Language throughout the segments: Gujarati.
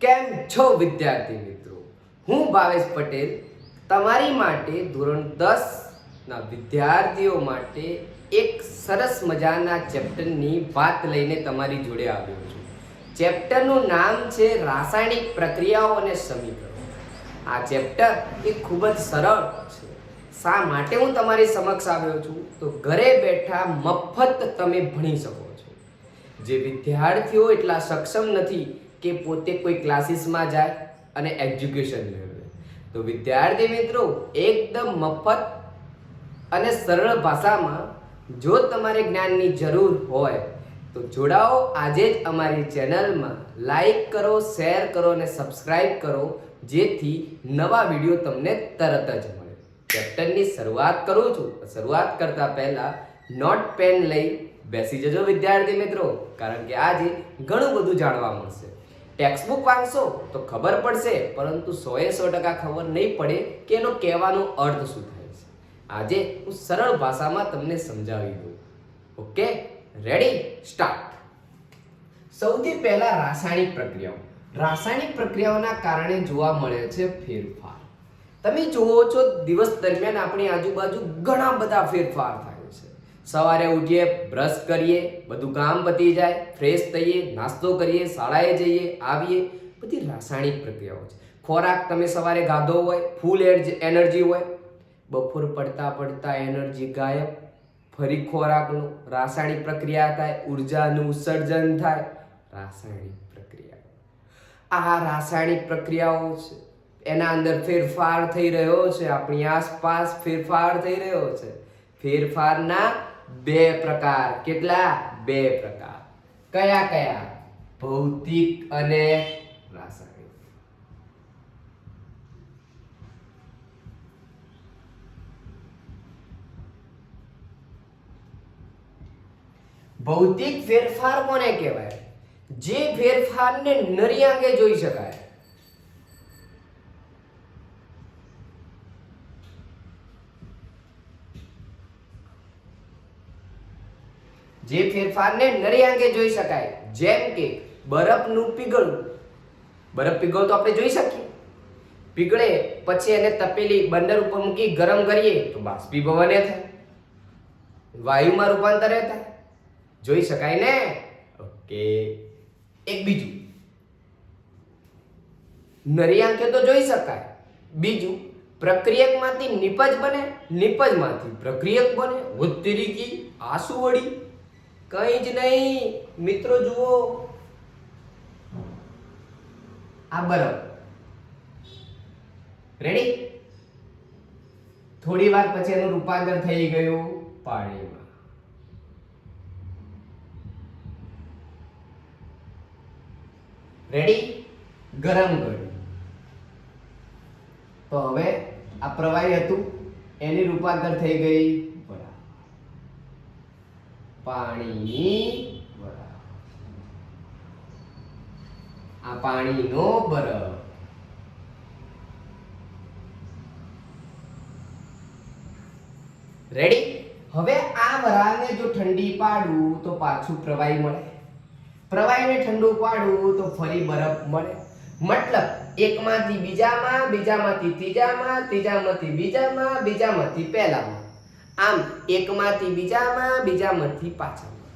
કેમ છો વિદ્યાર્થી મિત્રો? હું ભાવેશ પટેલ તમારી માટે ધોરણ 10 ના વિદ્યાર્થીઓ માટે એક સરસ મજાના ચેપ્ટરની વાત લઈને તમારી જોડે આવ્યો છું. ચેપ્ટરનું નામ છે રાસાયણિક પ્રક્રિયાઓ અને સમીકરણો. આ ચેપ્ટર એ ખૂબ જ સરળ છે. શા માટે હું તમારી સમક્ષ આવ્યો છું? તો ઘરે બેઠા મફત તમે ભણી શકો છો. જે વિદ્યાર્થીઓ એટલા સક્ષમ નથી કે પોતે કોઈ ક્લાસીસમાં જાય અને એજ્યુકેશન મેળવે, તો વિદ્યાર્થી મિત્રો એકદમ મફત અને સરળ ભાષામાં જો તમારે જ્ઞાનની જરૂર હોય તો જોડાઓ આજે જ અમારી ચેનલમાં. લાઈક કરો, શેર કરો અને સબસ્ક્રાઈબ કરો, જેથી નવા વિડીયો તમને તરત જ મળે. ચેપ્ટરની શરૂઆત કરું છું. શરૂઆત કરતા પહેલા નોટ પેન લઈ બેસી જજો વિદ્યાર્થી મિત્રો, કારણ કે આજે ઘણું બધું જાણવા મળશે. ટેક્સ્ટબુક વાંચશો તો ખબર પડશે, પરંતુ 100% ખબર નહીં પડે કે એનો કહેવાનો અર્થ શું થાય છે. આજે હું સરળ ભાષામાં તમને સમજાવી દઉં. Okay, ready, start. સૌથી પહેલા રાસાયણિક પ્રક્રિયાઓ. રાસાયણિક પ્રક્રિયાઓના કારણે જોવા મળે છે ફેરફાર. તમે જુઓ છો દિવસ દરમિયાન આપણી આજુબાજુ ઘણા બધા ફેરફાર થાય છે. સવારે ઉઠીએ, બ્રશ કરીએ, બધું કામ પતી જાય, ફ્રેશ થઈએ, નાસ્તો કરીએ, શાળાએ જઈએ, આવીએ, બધી રાસાયણિક પ્રક્રિયાઓ છે. ખોરાક તમે સવારે ખાધો હોય, ફૂલ એનર્જી હોય, બપોર પડતા પડતા એનર્જી ગાયબ, ફરી ખોરાક લો, રાસાયણિક પ્રક્રિયા થાય, ઉર્જાનું ઉત્સર્જન થાય. રાસાયણિક પ્રક્રિયાઓ, આ રાસાયણિક પ્રક્રિયાઓ છે, એના અંદર ફેરફાર થઈ રહ્યો છે, આપણી આસપાસ ફેરફાર થઈ રહ્યો છે. ફેરફારના બે પ્રકાર. કેટલા? બે પ્રકાર. કયા કયા? ભૌતિક અને રાસાયણિક. ભૌતિક ફેરફાર કોને કહેવાય? જે ફેરફારને નરી આંખે જોઈ શકાય. જે ફેરફારને નરી આંખે જોઈ શકાય, જેમ કે બરફનું પીગળવું. બરફ પીગળતો આપણે જોઈ શકીએ. પીગળે પછી એને તપેલી બંદર ઉપર મૂકી ગરમ કરીએ તો બાષ્પીભવન થાય, વાયુમાં રૂપાંતર થાય. જોઈ શકાય ને? ઓકે. એક બીજું, નરી આંખે તો જોઈ શકાય. બીજું, પ્રક્રિયકમાંથી નિપજ બને, નિપજમાંથી પ્રક્રિયક બને. ઉત્તેરિકી આંસુ વળી કઈ જ નહીં મિત્રો. જુઓ, આ બરફ. રેડી? થોડી વાર પછી એનું રૂપાંતર થઈ ગયું પાણીમાં. રેડી? ગરમ કર્યું તો હવે આ પ્રવાહી હતું, એની રૂપાંતર થઈ ગઈ પાણીની બરફ. આ પાણીનો બરફ. રેડી? હવે આ વરાળને જો ઠંડી પાડું તો પાછું પ્રવાહી મળે. પ્રવાહીને ઠંડુ પાડું તો ફરી બરફ મળે. મતલબ એકમાંથી બીજામાં, બીજામાંથી ત્રીજામાં, ત્રીજામાંથી બીજામાં, બીજામાંથી પહેલામાં. આમ એકમાંથી બીજામાં, બીજામાંથી પાછળમાં,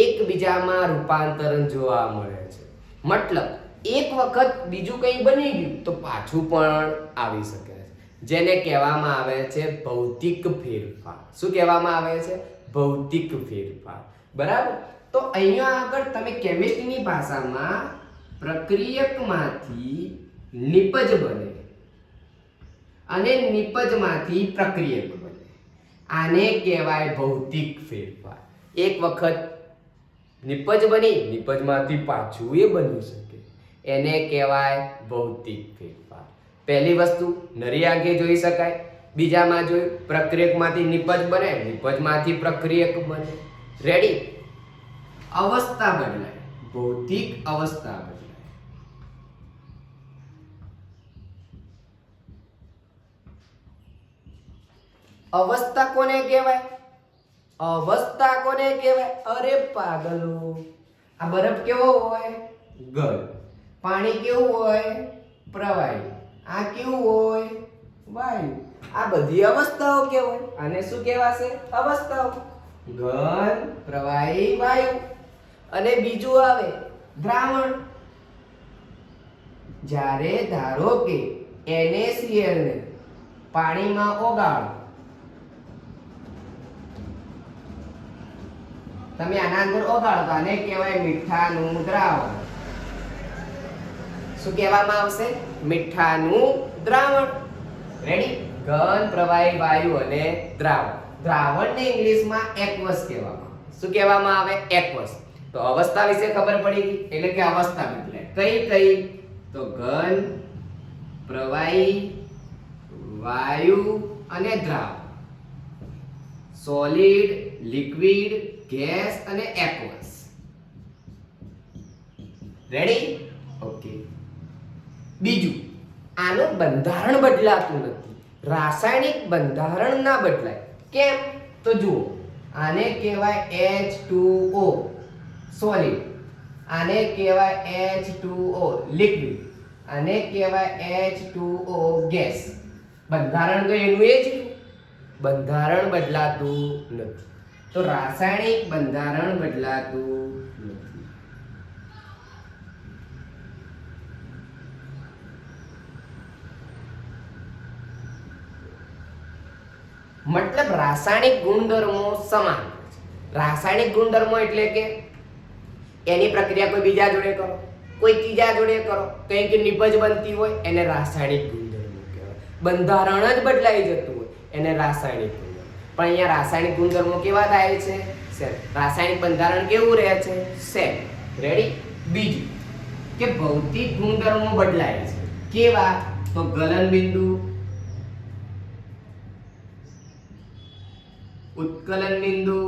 એકબીજામાં રૂપાંતરણ જોવા મળે છે. મતલબ એક વખત બીજું કંઈ બની ગયું તો પાછું પણ આવી શકે છે, જેને કહેવામાં આવે છે ભૌતિક ફેરફાર. શું કહેવામાં આવે છે? ભૌતિક ફેરફાર. બરાબર? તો અહીંયા આગળ તમે કેમિસ્ટ્રીની ભાષામાં પ્રક્રિયકમાંથી નિપજ બને અને નિપજમાંથી પ્રક્રિયક બને, આને કહેવાય ભૌતિક ફેરફાર. એક વખત નિપજ બની, નિપજમાંથી પાછું એ બની શકે, એને કહેવાય ભૌતિક ફેરફાર. પહેલી વસ્તુ નરી આંખે જોઈ શકાય. બીજામાં જોયું, પ્રક્રિયકમાંથી નિપજ બને, નિપજમાંથી પ્રક્રિયક બને. રેડી? અવસ્થા બદલાય, ભૌતિક અવસ્થા બદલાય. અવસ્થા કોને કહેવાય? અવસ્થા કોને કહેવાય? અરે પાગલો, આ બરફ કેવો હોય? ગરમ. પાણી કેવું હોય? પ્રવાહી. આ કેવું હોય? વાયુ. આ બધી અવસ્થાઓ કહેવાય. આને શું કહેવાશે? અવસ્થાઓ. ઘન, પ્રવાહી, વાયુ. અને બીજું આવે દ્રાવણ. જ્યારે ધારો કે NaCl ને પાણીમાં ઓગાળો, તમે આના અંદર ઓગાળો તો આને કહેવાય મીઠાનું દ્રાવણ. શું કહેવામાં આવશે? મીઠાનું દ્રાવણ. રેડી? ઘન, પ્રવાહી, વાયુ અને દ્રાવણ. દ્રાવણને ઇંગ્લિશમાં એક્વસ કહેવામાં આવે. શું કહેવામાં આવે? એક્વસ. તો અવસ્થા વિશે ખબર પડી ગઈ. એટલે કે અવસ્થા બદલાય. કઈ કઈ? તો ઘન, પ્રવાહી, વાયુ અને દ્રાવણ. સોલિડ, લિક્વિડ, ગેસ અને એક્વસ. રેડી? ઓકે. બીજું, આનું બંધારણ બદલાતું નથી. રાસાયણિક બંધારણ ના બદલાય. કેમ? તો જુઓ, આને કહેવાય H2O સોલિડ, આને કહેવાય H2O લિક્વિડ, આને કહેવાય H2O ગેસ. બંધારણ તો એનું એ જ, બંધારણ બદલાતું નથી. તો રાસાયણિક બંધારણ બદલાતું નથી. મતલબ રાસાયણિક ગુણધર્મો સમાન. રાસાયણિક ગુણધર્મો એટલે કે એની પ્રક્રિયા કોઈ બીજા જોડે કરો, કોઈ ત્રીજા જોડે કરો, કંઈક નિપજ બનતી હોય એને રાસાયણિક ગુણધર્મો કહેવાય. બંધારણ જ બદલાઈ જતું હોય એને રાસાયણિક ગુણધર્મો. પણ અહીંયા રાસાયણિક ગુણધર્મો કેવા થાય છે? સેમ. રાસાયણિક બંધારણ કેવું રહે છે? સેમ. રેડી? બીજું કે ભૌતિક ગુણધર્મો બદલાય છે. કેવા? તો ગલન બિંદુ, ઉત્કલન બિંદુ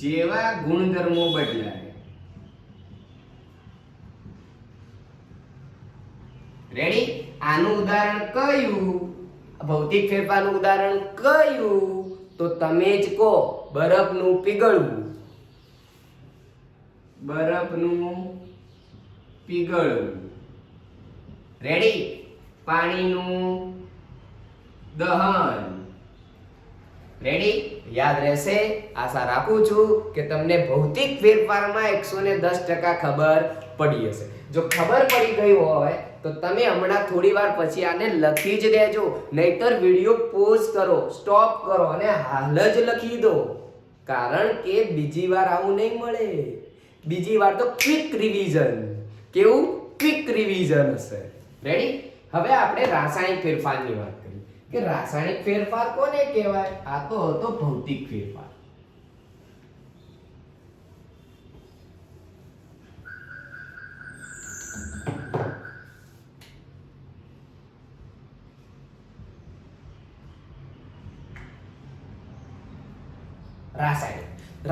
જેવા ગુણધર્મો બદલાય. રેડી? આનું ઉદાહરણ કયું? ભૌતિક ફેરફારનું ઉદાહરણ કયું? તો તમે જ કહો. બરફનું પીગળવું. બરફનું પીગળવું. રેડી? પાણીનું દહન. રેડી? યાદ રહેશે? આશા રાખું છું કે તમને ભૌતિક ફેરફારમાં 110% ખબર પડી હશે. જો ખબર પડી ગઈ હોય તો તમે હમણાં થોડી વાર પછી આને લખી જ દેજો. નહીતર વિડીયો પોઝ કરો, સ્ટોપ કરો અને હાલ જ લખી દો. કારણ કે બીજી વાર આવું નહીં મળે. બીજી વાર તો ક્વિક રિવિઝન. કેવું? ક્વિક રિવિઝન હશે. રેડી? હવે આપણે રાસાયણિક ફેરફારની વાત કરીએ કે રાસાયણિક ફેરફાર કોને કહેવાય? આ તો હતો ભૌતિક ફેરફાર.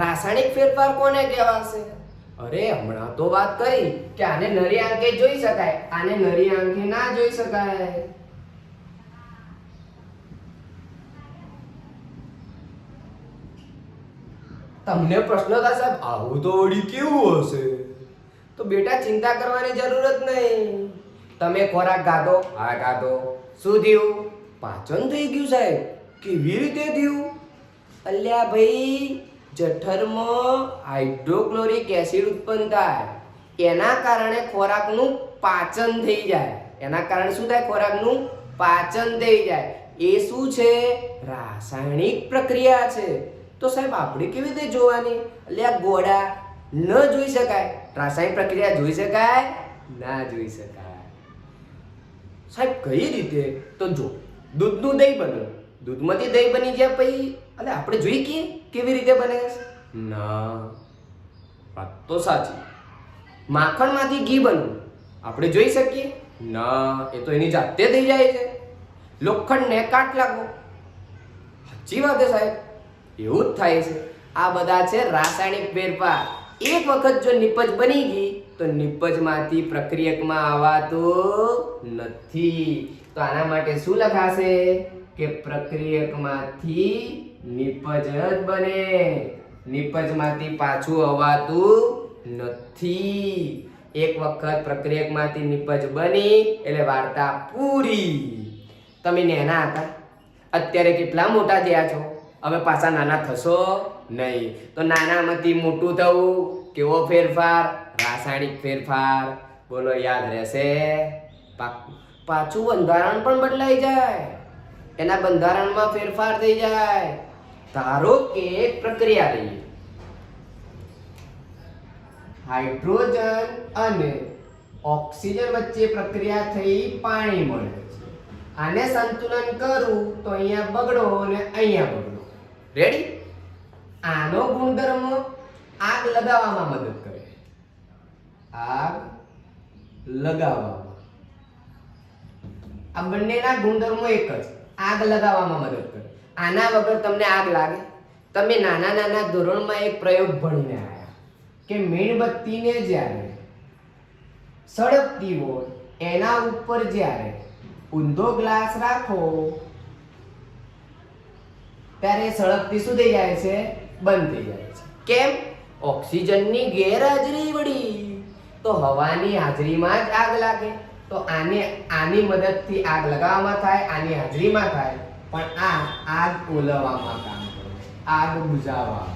રાસાયણિક ફેરફાર કોને કહેવાશે? અરે હમણાં તો વાત કરી કે આને નરી આંખે જોઈ શકાય, આને નરી આંખે ના જોઈ શકાય. તમને પ્રશ્ન થાય સાહેબ આવું તો વળી કેવું હશે? તો બેટા ચિંતા કરવાની જરૂર જ નહીં. તમે ખોરાક ખાધો, હા ખાધો, શું થયું? પાચન થઈ ગયું સાહેબ. કેવી રીતે થયું? અલ્યા ભાઈ, જઠરમાં હાઇડ્રોક્લોરિક એસિડ ઉત્પન્ન થાય, એના કારણે ખોરાકનું પાચન થઈ જાય. એના કારણે શું થાય? ખોરાકનું પાચન થઈ જાય. એ શું છે? રાસાયણિક પ્રક્રિયા છે. તો સાહેબ આપણે કેવી રીતે જોવાની? અલ્યા ગોળા, ન જોઈ શકાય. રાસાયણિક પ્રક્રિયા જોઈ શકાય? ના જોઈ શકાય. સાહેબ કઈ રીતે? તો જો, દૂધનું દહીં બને, દૂધમાંથી દહીં બની જાય પછી એટલે આપણે જોઈ કે કેવી રીતે બને? ના, વાત તો સાચી. માખણમાંથી ઘી બનવું આપણે જોઈ શકીએ? ના, એ તો એની જાતે થઈ જાય છે. લોખંડને કાટ લાગવો, સાચી વાત છે સાહેબ, એવું જ થાય છે. આ બધા છે રાસાયણિક ફેરફાર. એક વખત જો નિપજ બની ગઈ તો નિપજમાંથી પ્રક્રિયકમાં આવતું નથી. તો આના માટે શું લખાશે કે પ્રક્રિયકમાંથી નિપજ જ બને, નિપજમાંથી પાછું આવતું નથી. એક વખત પ્રક્રિયકમાંથી નિપજ બની એટલે વાર્તા પૂરી. તમે નાના હતા, અત્યારે કેટલા મોટા થયા છો, હવે પાછા નાના થશો નહીં. તો નાનામાંથી મોટું થવું, કેવો ફેરફાર? રાસાયણિક ફેરફાર. બોલો, યાદ રહેશે? પાછું બંધારણ પણ બદલાઈ જાય, એના બંધારણમાં ફેરફાર થઈ જાય. ધારો કે એક પ્રક્રિયા લઈએ, હાઇડ્રોજન અને ઓક્સિજન વચ્ચે પ્રક્રિયા થઈ પાણી મળે છે. આને સંતુલન કરું તો અહીંયા બગડો અને અહીંયા બગડો. રેડી? આનો ગુણધર્મ આગ લગાવવામાં મદદ કરે. આગ લગાવવામાં, આ બંનેના ગુણધર્મો એક જ, આગ લગાવવામાં મદદ કરે. આના વગર તમને આગ લાગે? તમે નાના નાના ધોરણમાં એક પ્રયોગ ભણીને આવ્યા કે મીણબત્તીને જ્યારે સળગતી હોય એના ઉપર જ્યારે ઊંધો ગ્લાસ રાખો ત્યારે સળગતી શું થઈ જાય છે? બંધ થઈ જાય છે. કેમ? ઓક્સિજનની ગેરહાજરી વળી. તો હવાની હાજરીમાં જ આગ લાગે. તો આની મદદથી આગ લગાવવામાં થાય, આની હાજરીમાં થાય, પણ આ આગ ઓલવવામાં કામ કરે, આગ બુઝાવવા.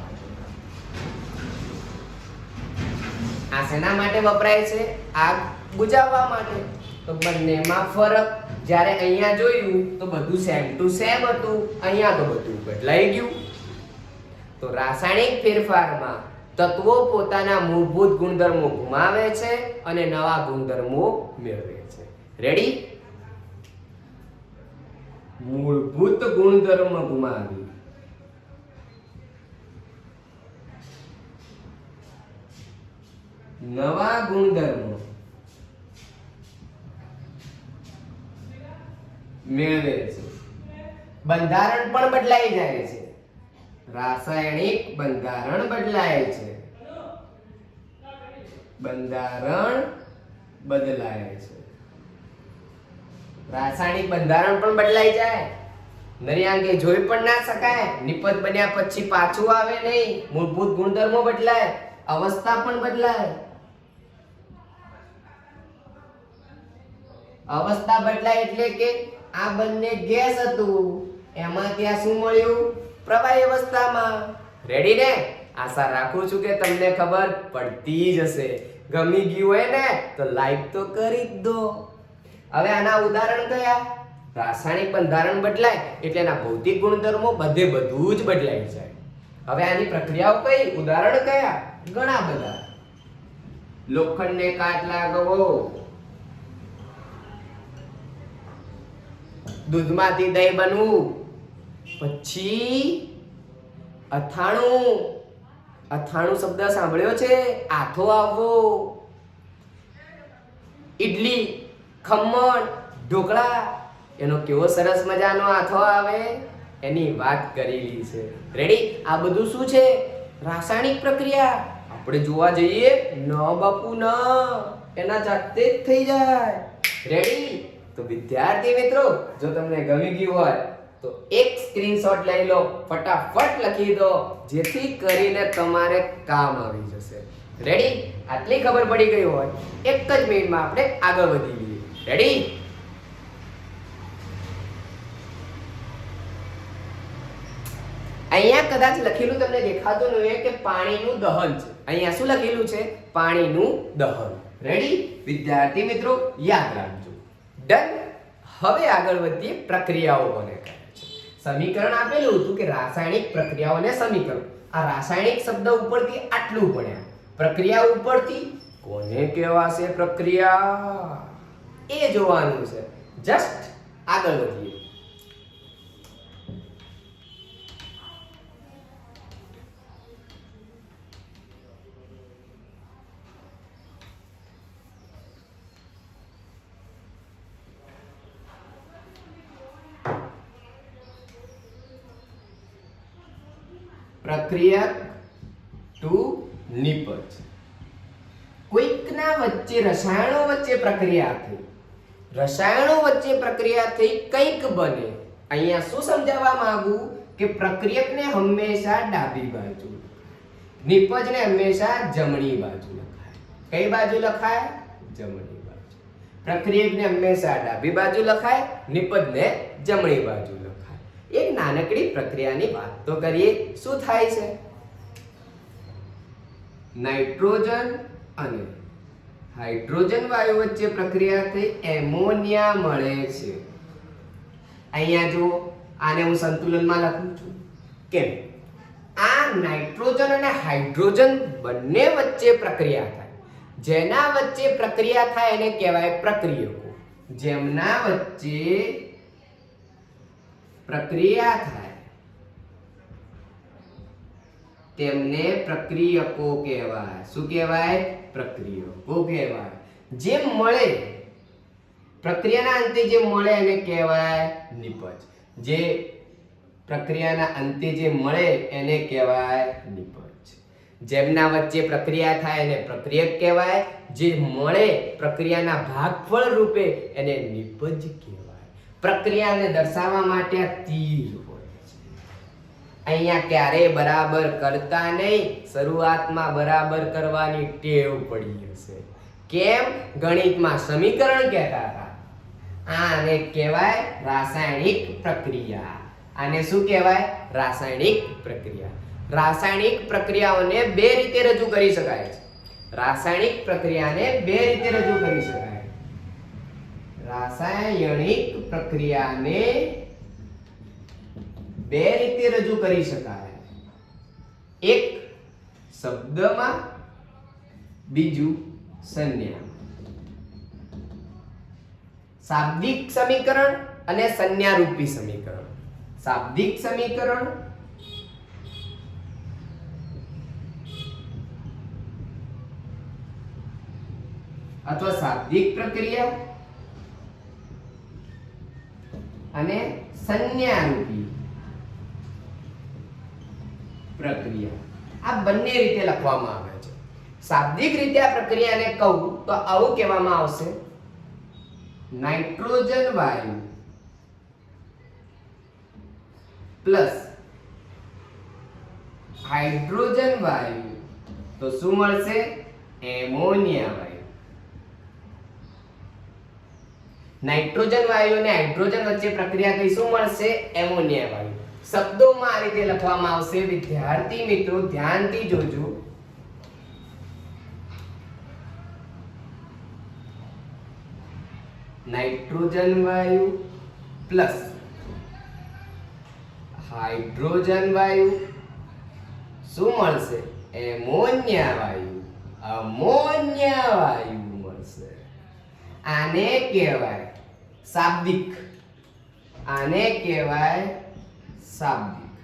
આ શેના માટે વપરાય છે? આગ બુઝાવવા માટે. તો બંનેમાં ફરક. જ્યારે અહીંયા જોયું તો બધું સેમ ટુ સેમ હતું, અહીંયા તો બધું બદલાઈ ગયું. તો રાસાયણિક ફેરફારમાં તત્વો પોતાના મૂળભૂત ગુણધર્મો ગુમાવે છે અને નવા ગુણધર્મો મેળવે છે. રેડી? મૂળભૂત ગુણધર્મ ગુમાવી, નવા ગુણધર્મો મેળવે છે. બંધારણ પણ બદલાઈ જાય છે. રાસાયણિક બંધારણ બદલાય છે. બંધારણ બદલાય છે. રાસાયણિક બંધારણ પણ બદલાઈ જાય. નરી આંગે જોઈ પણ ના શકાય. નિપજ બન્યા પછી પાછું આવે નહીં. મૂળભૂત ગુણધર્મો બદલાય, અવસ્થા પણ બદલાય. અવસ્થા બદલાય એટલે કે આ બંને ગેસ હતું, એમાં ત્યાં શું મળ્યું? પ્રવાહી અવસ્થામાં. રેડી ને? આશા રાખું છું કે તમને ખબર પડતી જ હશે. ગમી ગયું હોય ને તો લાઈક તો કરી જ દો. હવે આના ઉદાહરણ કયા? રાસાયણિક બંધારણ બદલાય એટલે એના ભૌતિક ગુણધર્મો બધું જ બદલાઈ જાય. હવે આની પ્રક્રિયાઓ કઈ? ઉદાહરણ કયા? ઘણા બધા. લોખંડને કાટ લાગવો, દૂધમાંથી દહીં બનવું, પછી અથાણું. અથાણું શબ્દ સાંભળ્યો છે? આથો આવવો. ઈડલી, ખમણ, ઢોકળા, એનો કેવો સરસ મજાનો આથો આવે, એની વાત કરેલી છે. રેડી? આ બધું શું છે? રાસાયણિક પ્રક્રિયા. આપણે જોવા જઈએ ન બાપુ ન, એના જાતે જ થઈ જાય. રેડી? તો વિદ્યાર્થી મિત્રો, જો તમને ગમી ગયું હોય તો એક સ્ક્રીનશોટ લઈ લો, ફટાફટ લખી દો, જેથી કરીને તમારે કામ આવી જશે. રેડી? આટલી ખબર પડી ગઈ હોય, એક જ મિનિટમાં આપણે આગળ વધી જઈએ. રેડી? અહીંયા કદાચ લખેલું તમને દેખાતું ન હોય કે પાણીનું દહન છે. અહીંયા શું લખેલું છે? પાણીનું દહન. રેડી? વિદ્યાર્થી મિત્રો યાદ રાખજો. ડન. હવે આગળ વધીએ પ્રક્રિયાઓ કોને કહે છે. સમીકરણ આપેલું હતું કે રાસાયણિક પ્રક્રિયાઓને સમીકરણ. આ રાસાયણિક શબ્દ ઉપરથી આટલું ભણ્યા. પ્રક્રિયા ઉપરથી કોને કહેવાશે પ્રક્રિયા? એ જોવાનું છે. જસ્ટ આગળ વધીએ. પ્રક્રિયક ટુ નિપજ. કોઈકના વચ્ચે રસાયણો વચ્ચે પ્રક્રિયા થઈ. રસાયણો વચ્ચે પ્રક્રિયા થઈ કંઈક બને. અહીંયા શું સમજાવવા માંગુ કે પ્રક્રિયકને હંમેશા ડાબી બાજુ, નિપજને હંમેશા જમણી બાજુ લખાય. કઈ બાજુ લખાય? જમણી બાજુ. પ્રક્રિયકને હંમેશા ડાબી બાજુ લખાય, નિપજને જમણી બાજુ લખાય. એક નાનકડી પ્રક્રિયાની વાત તો કરીએ. શું થાય છે? નાઇટ્રોજન અને હાઇડ્રોજન વાયુ વચ્ચે પ્રક્રિયા થઈ એમોનિયા મળે છે. અહીંયા જો આને હું સંતુલનમાં લખું છું. કેમ? આ નાઇટ્રોજન અને હાઇડ્રોજન બંને વચ્ચે પ્રક્રિયા થાય. જેના વચ્ચે પ્રક્રિયા થાય એને કહેવાય પ્રક્રિયકો. જેમના વચ્ચે પ્રક્રિયા થાય તેમને પ્રક્રિયકો કહેવાય. શું કહેવાય? પ્રક્રિયકો કહેવાય. જે મળે પ્રક્રિયાના અંતે જે મળે એને કહેવાય નિપજ. જે પ્રક્રિયાના અંતે જે મળે એને કહેવાય નિપજ. જેમના વચ્ચે પ્રક્રિયા થાય એને પ્રક્રિયક કહેવાય. જે મળે પ્રક્રિયાના ભાગફળ રૂપે એને નિપજ કહેવાય. પ્રક્રિયાને દર્શાવવા માટે આ તીર હોય છે. અહીંયા ક્યારેય બરાબર કરતા નહીં. શરૂઆતમાં બરાબર કરવાની ટેવ પડી હશે. કેમ? ગણિતમાં સમીકરણ કહેતા હતા. આને કહેવાય રાસાયણિક પ્રક્રિયા. આને શું કહેવાય? રાસાયણિક પ્રક્રિયા. રાસાયણિક પ્રક્રિયાઓને બે રીતે રજૂ કરી શકાય છે. રાસાયણિક પ્રક્રિયાને બે રીતે રજૂ કરી શકાય. રાસાયણિક પ્રક્રિયાને બે રીતે રજૂ કરી શકાય. એક શબ્દમાં, બીજું સંજ્ઞામાં. શાબ્દિક સમીકરણ અને સંજ્ઞારૂપી સમીકરણ. શાબ્દિક સમીકરણ અથવા શાબ્દિક પ્રક્રિયા અને સંજ્ઞારૂપી પ્રક્રિયા. આ બંને રીતે લખવામાં આવે છે. શાબ્દિક રીતે આ પ્રક્રિયાને કહું તો આવું કહેવામાં આવશે: નાઇટ્રોજન વાયુ પ્લસ હાઇડ્રોજન વાયુ તો શું મળશે? એમોનિયા વાયુ. નાઇટ્રોજન વાયુ અને હાઇડ્રોજન વચ્ચે પ્રક્રિયા થઈ શું મળશે? એમોનિયા વાયુ. શબ્દોમાં આ રીતે લખવામાં આવશે. વિદ્યાર્થી મિત્રો ધ્યાનથી જોજો. નાઇટ્રોજન વાયુ પ્લસ હાઇડ્રોજન વાયુ શું મળશે? એમોનિયા વાયુ. અમોનિયા વાયુ મળશે. આને કહેવાય શાબ્દિક. આને કહેવાય શાબ્દિક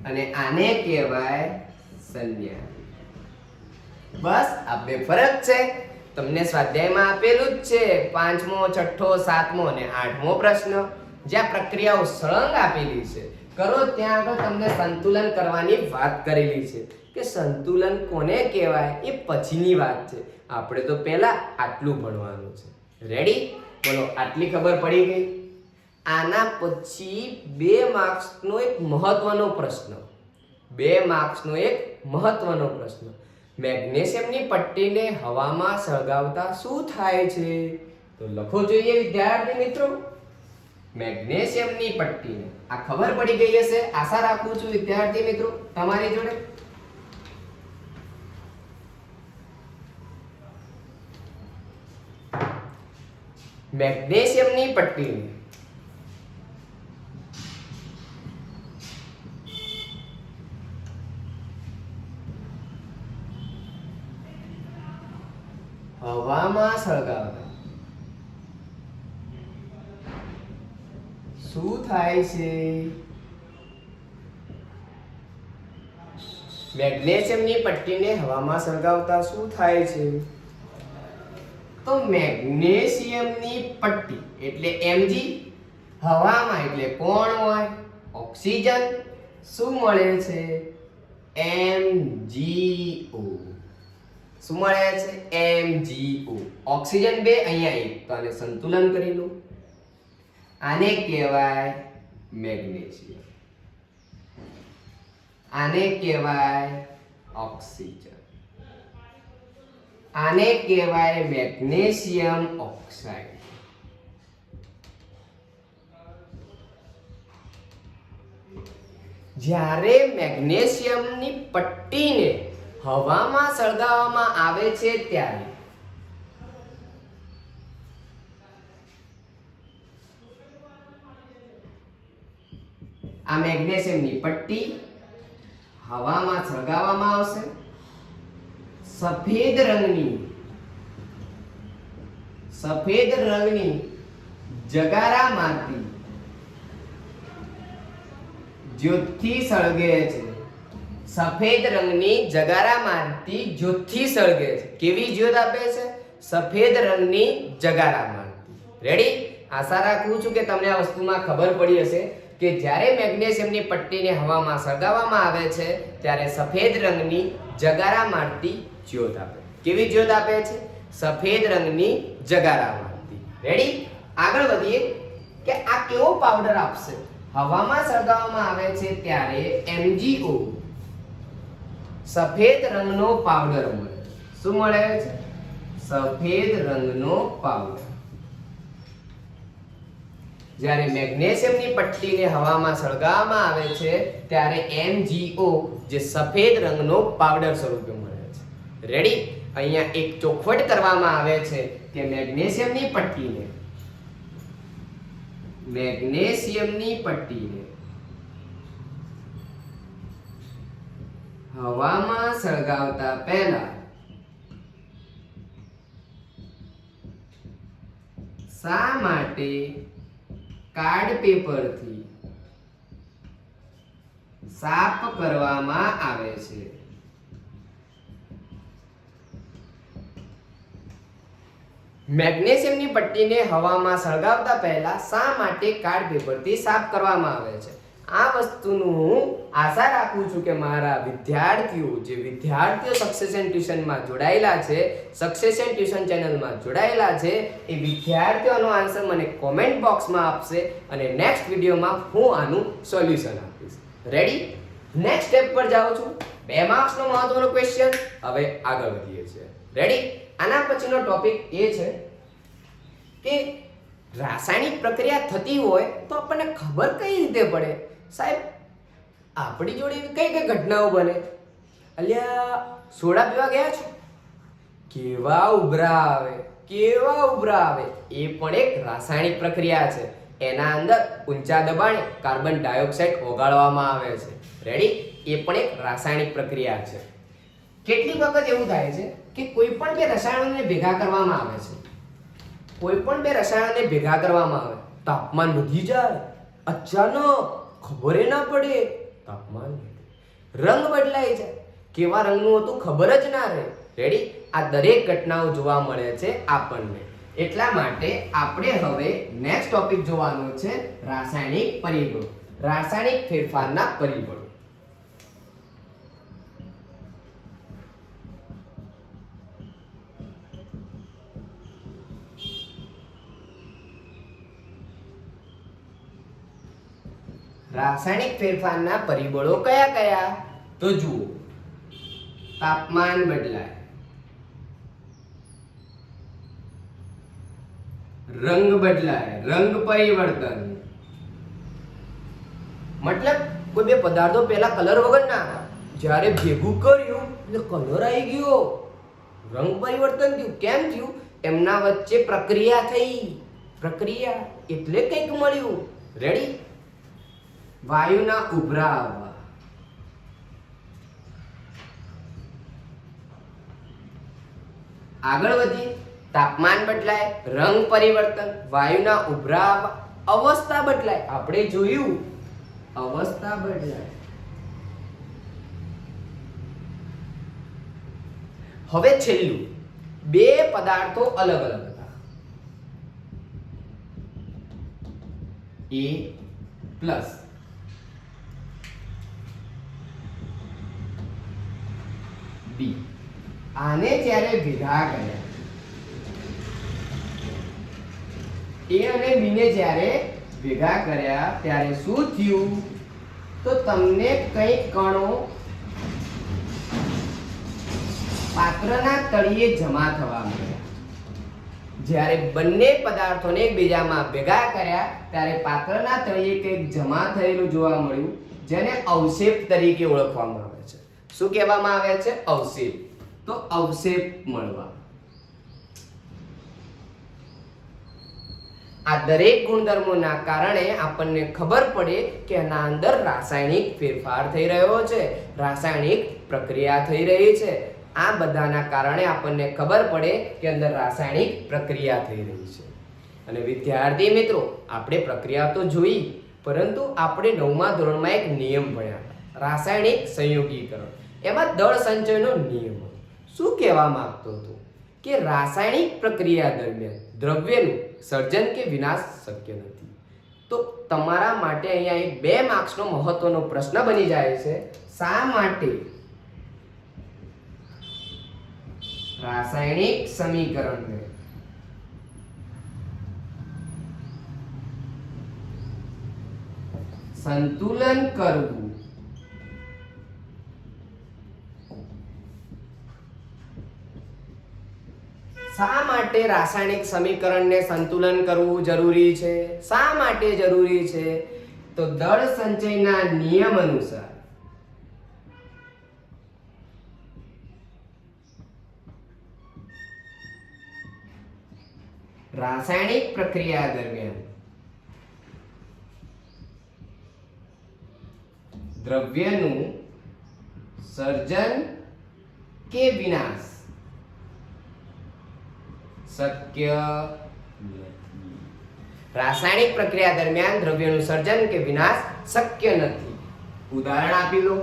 અને આને કહેવાય સંજ્ઞા. બસ આ બે ફરક છે. તમને સ્વાધ્યાયમાં આપેલું જ છે. 5મો, 6ઠ્ઠો, 7મો અને 8મો પ્રશ્ન જ્યાં પ્રક્રિયાઓ સળંગ આપેલી છે. કરો ત્યાં આગળ તમને સંતુલન કરવાની વાત કરેલી છે કે સંતુલન કોને કહેવાય એ પછીની વાત છે. આપણે તો પહેલા આટલું ભણવાનું છે. રેડી? બોલો, આટલી ખબર પડી ગઈ? આના પછી 2 માર્ક્સનો એક મહત્વનો પ્રશ્ન. 2 માર્ક્સનો એક મહત્વનો પ્રશ્ન. મેગ્નેશિયમની પટ્ટીને હવામાં સળગાવતા શું થાય છે? તો લખો જોઈએ વિદ્યાર્થી મિત્રો. મેગ્નેશિયમની પટ્ટીને આ ખબર પડી ગઈ હશે આશા રાખું છું વિદ્યાર્થી મિત્રો તમારી જોડે. મેગ્નેશિયમની પટ્ટીને હવામાં સળગાવતા શું થાય છે? મેગ્નેશિયમની પટ્ટીને હવામાં સળગાવતા શું થાય છે? તો મેગ્નેશિયમની પટ્ટી એટલે Mg, હવામાં એટલે કોણ હોય? ઓક્સિજન. શું મળે છે? MgO. શું મળે છે? MgO. ઓક્સિજન 2 અહીંયા 1 તો આને સંતુલન કરી લો. આને કહેવાય મેગ્નેશિયમ. આને કહેવાય ઓક્સિજન. આને કહેવાય મેગ્નેશિયમ ઓક્સાઇડ. જ્યારે મેગ્નેશિયમની પટ્ટીને હવામાં સળગાવવામાં આવે છે ત્યારે આ મેગ્નેશિયમની પટ્ટી હવામાં સળગાવવામાં આવશે. સફેદ રંગની જગારામાંથી જ્યોતથી સળગે છે. સફેદ રંગની જગારામાંથી જ્યોતથી સળગે છે. કેવી જ્યોત આપે છે? સફેદ રંગની જગારામાંથી. રેડી? આશા રાખું છું કે તમને આ વસ્તુમાં ખબર પડી હશે કે જ્યારે મેગ્નેશિયમની પટ્ટીને હવામાં સળગાવવામાં આવે છે ત્યારે સફેદ રંગની જગારામાંથી જ્યોત આપે. કેવી જ્યોત આપે છે? સફેદ રંગની જગારામાંથી. રેડી? આગળ વધીએ કે આ કેવો પાવડર આપશે? હવામાં સળગાવવામાં આવે છે ત્યારે MgO સફેદ રંગનો પાવડર મળે. શું મળે છે? સફેદ રંગનો પાવડર. જ્યારે મેગ્નેશિયમની પટ્ટીને હવામાં સળગાવવામાં આવે છે ત્યારે MgO જે સફેદ રંગનો પાવડર સ્વરૂપે મળે છે. રેડી? અહીંયા એક ચોખવટ કરવામાં આવે છે કે મેગ્નેશિયમની પટ્ટીને હવામાં સળગાવતા પહેલા શા માટે કાર્ડ પેપરથી સાફ કરવામાં આવે છે? મેગ્નેશિયમની પટ્ટીને હવામાં સળગાવતા પહેલા શા માટે કાર્ડ પેપરથી સાફ કરવામાં આવે છે? આ વસ્તુનું હું આશા રાખું છું કે મારા વિદ્યાર્થીઓ સક્સેશન ટ્યુશનમાં જોડાયેલા છે, સક્સેશન ટ્યુશન ચેનલમાં જોડાયેલા છે, એ વિદ્યાર્થીઓનો આન્સર મને કોમેન્ટ બોક્સમાં આપશે અને નેક્સ્ટ વિડીયોમાં હું આનું સોલ્યુશન આપીશ. રેડી? નેક્સ્ટ સ્ટેપ પર જાઉં છું. 2 માર્ક્સનો મહત્વનો ક્વેશ્ચન. હવે આગળ વધીએ છીએ. રેડી? આના પછીનો ટોપિક એ છે કે રાસાયણિક પ્રક્રિયા થતી હોય તો આપણને ખબર કઈ રીતે પડે? સાહેબ, આપણી જોડે કઈ ઘટનાઓ બને? અલ્યા, સોડા પીવા ગયા છો, કેવા ઉભરા આવે. એ પણ એક રાસાયણિક પ્રક્રિયા છે. એના અંદર ઊંચા દબાણે કાર્બન ડાયોક્સાઇડ ઓગાળવામાં આવે છે. રેડી? એ પણ એક રાસાયણિક પ્રક્રિયા છે. કેટલીક વખત એવું થાય છે કે કોઈ પણ 2 રસાયણોને ભેગા કરવામાં આવે છે. તાપમાન વધી જાય, અચાનક ખબર ના પડે, તાપમાન રંગ બદલાઈ જાય. કેવા રંગનું હતું ખબર જ ના રહે. રેડી? આ દરેક ઘટનાઓ જોવા મળે છે આપણને. એટલા માટે આપણે હવે નેક્સ્ટ ટોપિક જોવાનો છે રાસાયણિક પરિબળો, રાસાયણિક ફેરફારના પરિબળો. રાસાયણિક ફેરફારના પરિબળો કયા? તો જુઓ, તાપમાન બદલાય, રંગ બદલાય, રંગ પરિવર્તન. મતલબ કોઈ 2 પદાર્થો પહેલા કલર વગર ના હતા, જ્યારે ભેગું કર્યું એટલે કલર આવી ગયો, રંગ પરિવર્તન થયું. કેમ થયું? એમના વચ્ચે પ્રક્રિયા થઈ. પ્રક્રિયા એટલે કંઈક મળ્યું. રેડી? વાયુના ઉભરા આવવા. આગળ વધીએ. તાપમાન બદલાય, રંગ પરિવર્તન, વાયુના ઉભરા આવવા, અવસ્થા બદલાય. આપણે જોયું, અવસ્થા બદલાય. હવે છેલ્લું, 2 પદાર્થો અલગ હતા. A+ B. આને જ્યારે ભેગા કર્યા, A અને B ને જ્યારે ભેગા કર્યા ત્યારે શું થયું? તો તમને કઈ કણો પાત્રના તળિયે જમા થવા મળ્યા. જ્યારે બંને પદાર્થોને એકબીજામાં ભેગા કર્યા ત્યારે પાત્રના તળિયે કંઈક જમા થયેલું જોવા મળ્યું, જેને અવક્ષેપ તરીકે ઓળખવામાં આવે છે. શું કહેવામાં આવે છે? અવક્ષેપ. તો અવક્ષેપ મળવા. આ દરેક ગુણધર્મોના કારણે આપણને ખબર પડે કે આના અંદર રાસાયણિક ફેરફાર થઈ રહ્યો છે, રાસાયણિક પ્રક્રિયા થઈ રહી છે. આ બધાના કારણે આપણને ખબર પડે કે અંદર રાસાયણિક પ્રક્રિયા થઈ રહી છે. અને વિદ્યાર્થી મિત્રો, આપણે પ્રક્રિયા તો જોઈ, પરંતુ આપણે 9મા ધોરણમાં એક નિયમ ભણ્યા, રાસાયણિક સંયોગીકરણ. એમાં દળ સંચયનો નિયમ શું કહેવા માંગતો હતો કે રાસાયણિક પ્રક્રિયા દરમિયાન દ્રવ્યનું સર્જન કે વિનાશ શક્ય નથી. તો તમારા માટે અહીંયા એક 2 માર્ક્સનો મહત્વનો પ્રશ્ન બની જાય છે, શા માટે રાસાયણિક સમીકરણને સંતુલન કરવું શા માટે રાસાયણિક સમીકરણને સંતુલન કરવું જરૂરી છે? શા માટે જરૂરી છે? તો દળ સંચયના નિયમ અનુસાર રાસાયણિક પ્રક્રિયા દરમિયાન દ્રવ્યનું સર્જન કે વિનાશ શક્ય નથી. રાસાયણિક પ્રક્રિયા દરમિયાન દ્રવ્યનું સર્જન કે વિનાશ શક્ય નથી. ઉદાહરણ આપી લો.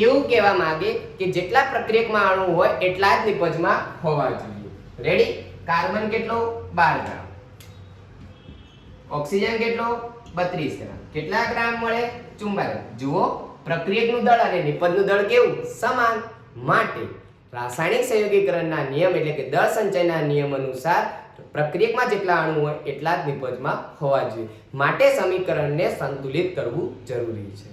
એવું કહેવા માંગે કે જેટલા પ્રક્રિયકમાં અણુ હોય એટલા જ નિપજમાં હોવા જોઈએ. રેડી? કાર્બન કેટલો? 12 ગ્રામ. ઓક્સિજન કેટલો? 32 ગ્રામ. કેટલા ગ્રામ મળે? 44. જુઓ, પ્રક્રિયકનું દળ અને નિપજનું દળ કેવું? સમાન. માટે રાસાયણિક સંયોગીકરણના નિયમ એટલે કે દળ સંચયના નિયમ અનુસાર પ્રક્રિયકમાં જેટલા અણુ હોય એટલા જ નિપજમાં હોવા જોઈએ. માટે સમીકરણને સંતુલિત કરવું જરૂરી છે.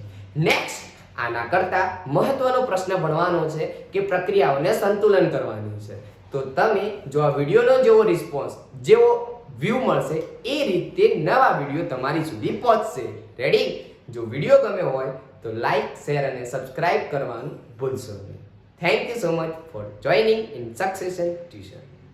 નેક્સ્ટ, આના કરતા મહત્વનો પ્રશ્ન ભણવાનો છે કે પ્રક્રિયાઓને સંતુલન કરવાની છે. તો તમે જો આ વિડીયોનો જેવો રિસ્પોન્સ, જેવો વ્યૂ મળશે, એ રીતે નવા વિડીયો તમારી સુધી પહોંચશે. રેડી? જો વિડીયો ગમે હોય તો લાઈક, શેર અને સબસ્ક્રાઇબ કરવાનું ભૂલશો નહીં. Thank you so much for joining in Succession Tuition.